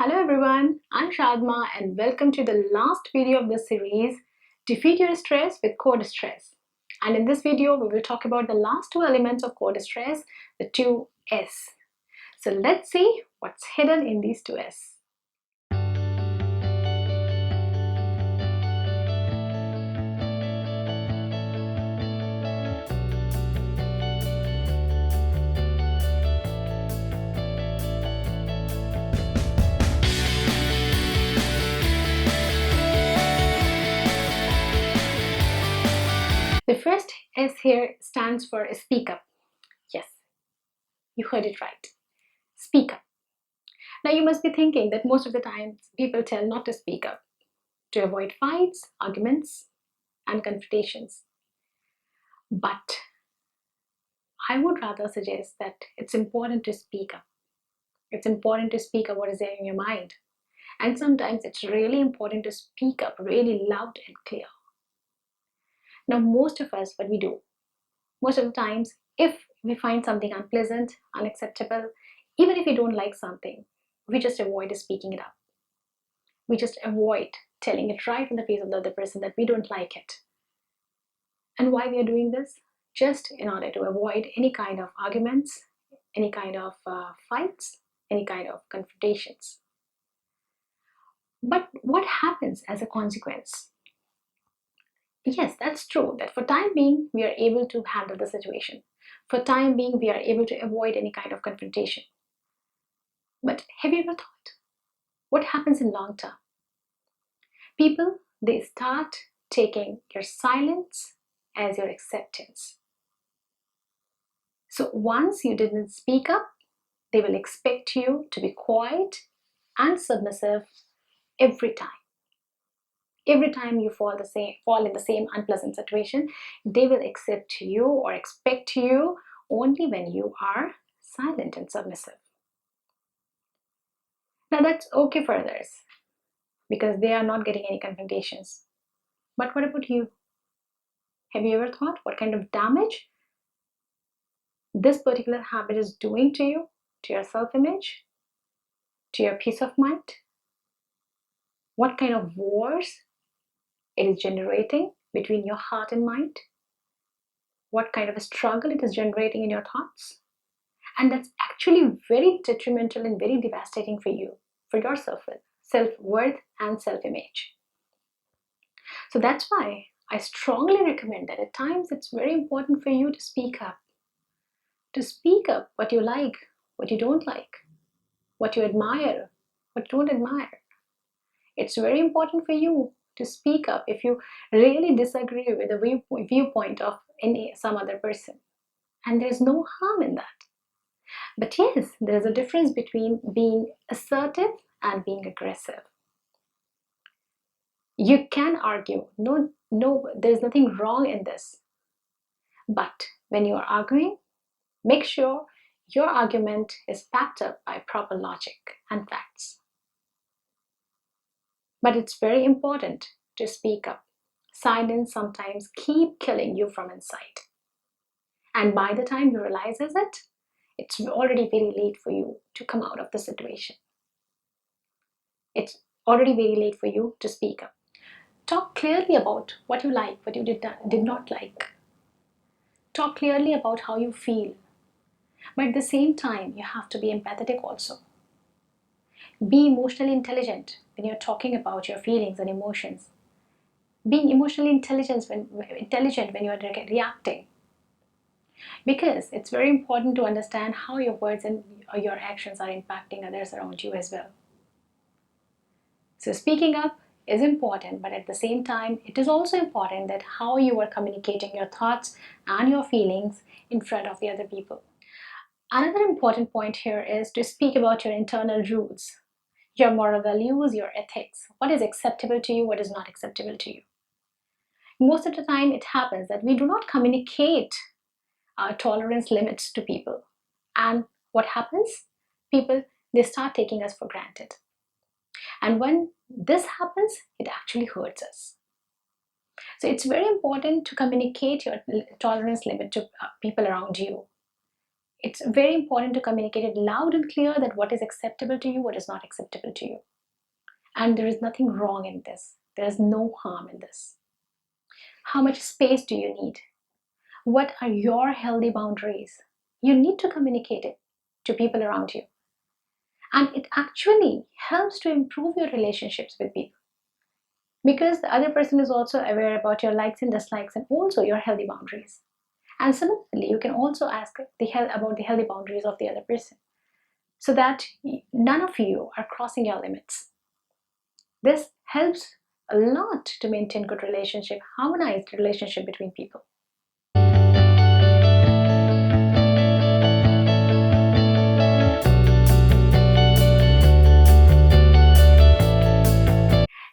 Hello everyone, I'm Shadma and welcome to the last video of the series, Defeat Your Stress with Code Stress. And in this video, we will talk about the last two elements of code stress, the two S. So let's see what's hidden in these two S. The first S here stands for Speak Up. Yes, you heard it right. Speak up. Now you must be thinking that most of the time people tell not to speak up, to avoid fights, arguments, and confrontations. But I would rather suggest that it's important to speak up. It's important to speak up what is there in your mind. And sometimes it's really important to speak up really loud and clear. Now, most of us, what we do, most of the times, if we find something unpleasant, unacceptable, even if we don't like something, we just avoid speaking it up. We just avoid telling it right in the face of the other person that we don't like it. And why we are doing this? Just in order to avoid any kind of arguments, any kind of fights, any kind of confrontations. But what happens as a consequence? Yes, that's true, that for time being, we are able to handle the situation. For time being, we are able to avoid any kind of confrontation. But have you ever thought, what happens in long term? People, they start taking your silence as your acceptance. So once you didn't speak up, they will expect you to be quiet and submissive every time. Every time you fall in the same unpleasant situation, they will accept you or expect you only when you are silent and submissive. Now that's okay for others because they are not getting any confrontations. But what about you? Have you ever thought what kind of damage this particular habit is doing to you, to your self-image, to your peace of mind? What kind of wars it is generating between your heart and mind? What kind of a struggle it is generating in your thoughts? And that's actually very detrimental and very devastating for you, for your self-worth and self-image. So that's why I strongly recommend that at times it's very important for you to speak up. To speak up what you like, what you don't like, what you admire, what you don't admire. It's very important for you to speak up if you really disagree with the viewpoint of some other person. And there's no harm in that. But yes, there's a difference between being assertive and being aggressive. You can argue. No, there's nothing wrong in this. But when you are arguing, make sure your argument is backed up by proper logic and facts. But it's very important to speak up. Silence sometimes keeps killing you from inside. And by the time you realize it, it's already very late for you to come out of the situation. It's already very late for you to speak up. Talk clearly about what you like, what you did not like. Talk clearly about how you feel. But at the same time, you have to be empathetic also. Be emotionally intelligent when you're talking about your feelings and emotions. Being emotionally intelligent when you're reacting. Because it's very important to understand how your words and your actions are impacting others around you as well. So speaking up is important, but at the same time, it is also important that how you are communicating your thoughts and your feelings in front of the other people. Another important point here is to speak about your internal rules, your moral values, your ethics. What is acceptable to you, what is not acceptable to you. Most of the time, it happens that we do not communicate our tolerance limits to people. And what happens? People, they start taking us for granted. And when this happens, it actually hurts us. So it's very important to communicate your tolerance limit to people around you. It's very important to communicate it loud and clear that what is acceptable to you, what is not acceptable to you. And there is nothing wrong in this. There is no harm in this. How much space do you need? What are your healthy boundaries? You need to communicate it to people around you. And it actually helps to improve your relationships with people, because the other person is also aware about your likes and dislikes and also your healthy boundaries. And similarly, you can also ask about the healthy boundaries of the other person, so that none of you are crossing your limits. This helps a lot to maintain good relationship, harmonized relationship between people.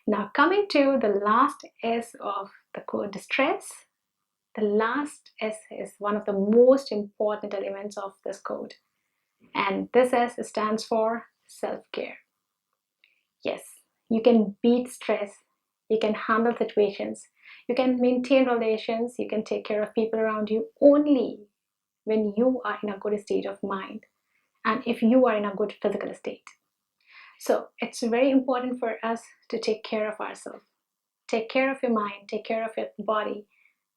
Now coming to the last S of the code, stress. The last S is one of the most important elements of this code. And this S stands for self-care. Yes, you can beat stress, you can handle situations, you can maintain relations, you can take care of people around you only when you are in a good state of mind and if you are in a good physical state. So it's very important for us to take care of ourselves. Take care of your mind, take care of your body,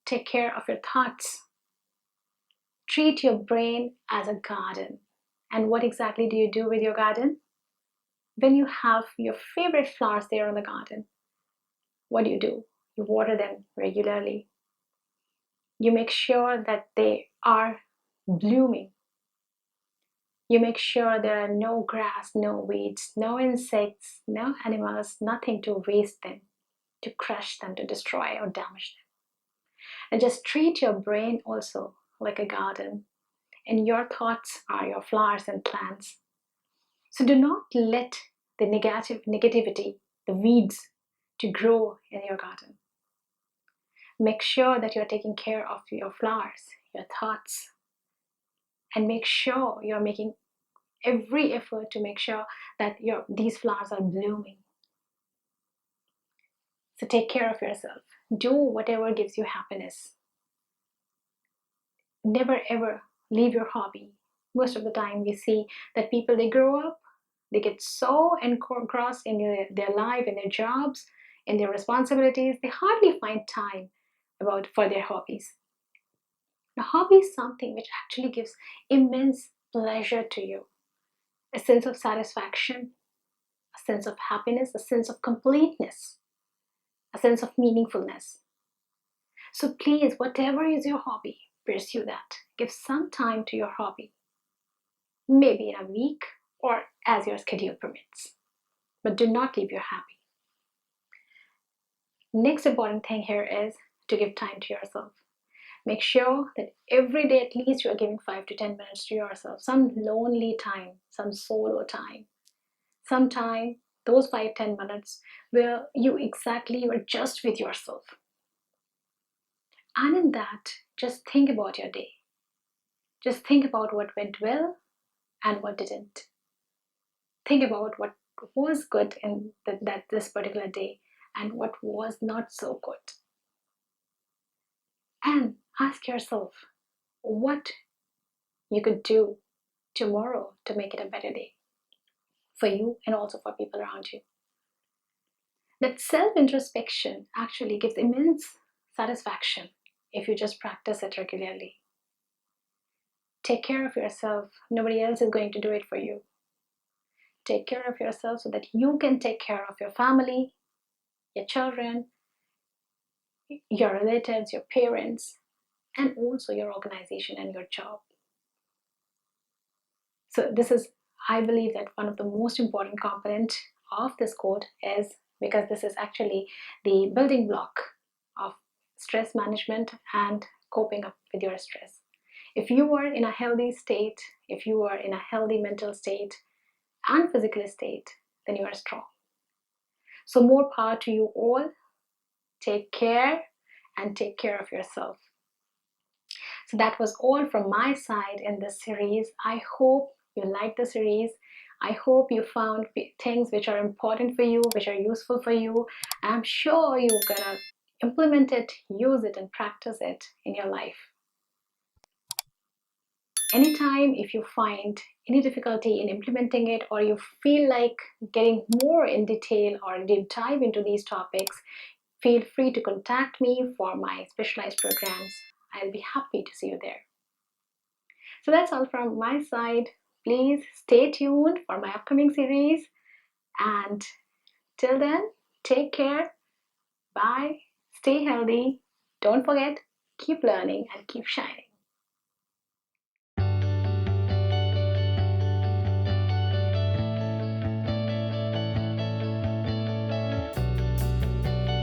take care of your thoughts. Treat your brain as a garden. And what exactly do you do with your garden? When you have your favorite flowers there in the garden, what do? You water them regularly. You make sure that they are blooming. You make sure there are no grass, no weeds, no insects, no animals, nothing to waste them, to crush them, to destroy or damage them. And just treat your brain also like a garden, and your thoughts are your flowers and plants. So do not let the negativity, the weeds, to grow in your garden. Make sure that you're taking care of your flowers, your thoughts, and make sure you're making every effort to make sure that these flowers are blooming. So take care of yourself. Do whatever gives you happiness. Never ever leave your hobby. Most of the time we see that people, they grow up, they get so engrossed in their life, in their jobs, in their responsibilities, they hardly find time for their hobbies. A hobby is something which actually gives immense pleasure to you, a sense of satisfaction, a sense of happiness, a sense of completeness, a sense of meaningfulness. So please, whatever is your hobby, pursue that. Give some time to your hobby, maybe in a week or as your schedule permits. But do not leave your hobby. Next important thing here is to give time to yourself. Make sure that every day at least you are giving 5 to 10 minutes to yourself, some lonely time, some solo time, some time, those 5-10 minutes where you are just with yourself. And in that, just think about your day. Just think about what went well and what didn't. Think about what was good in this particular day and what was not so good. And ask yourself what you could do tomorrow to make it a better day for you and also for people around you. That self-introspection actually gives immense satisfaction if you just practice it regularly. Take care of yourself. Nobody else is going to do it for you. Take care of yourself so that you can take care of your family, your children, your relatives, your parents, and also your organization and your job. So this is, I believe, that one of the most important component of this code is because this is actually the building block of stress management and coping up with your stress. If you are in a healthy state, if you are in a healthy mental state and physical state, then you are strong. So more power to you all. Take care and take care of yourself. So that was all from my side in this series. I hope you liked the series. I hope you found things which are important for you, which are useful for you. I'm sure you're gonna implement it, use it, and practice it in your life. Anytime if you find any difficulty in implementing it, or you feel like getting more in detail or deep dive into these topics, feel free to contact me for my specialized programs. I'll be happy to see you there. So that's all from my side. Please stay tuned for my upcoming series, and till then, take care. Bye. Stay healthy. Don't forget, keep learning and keep shining.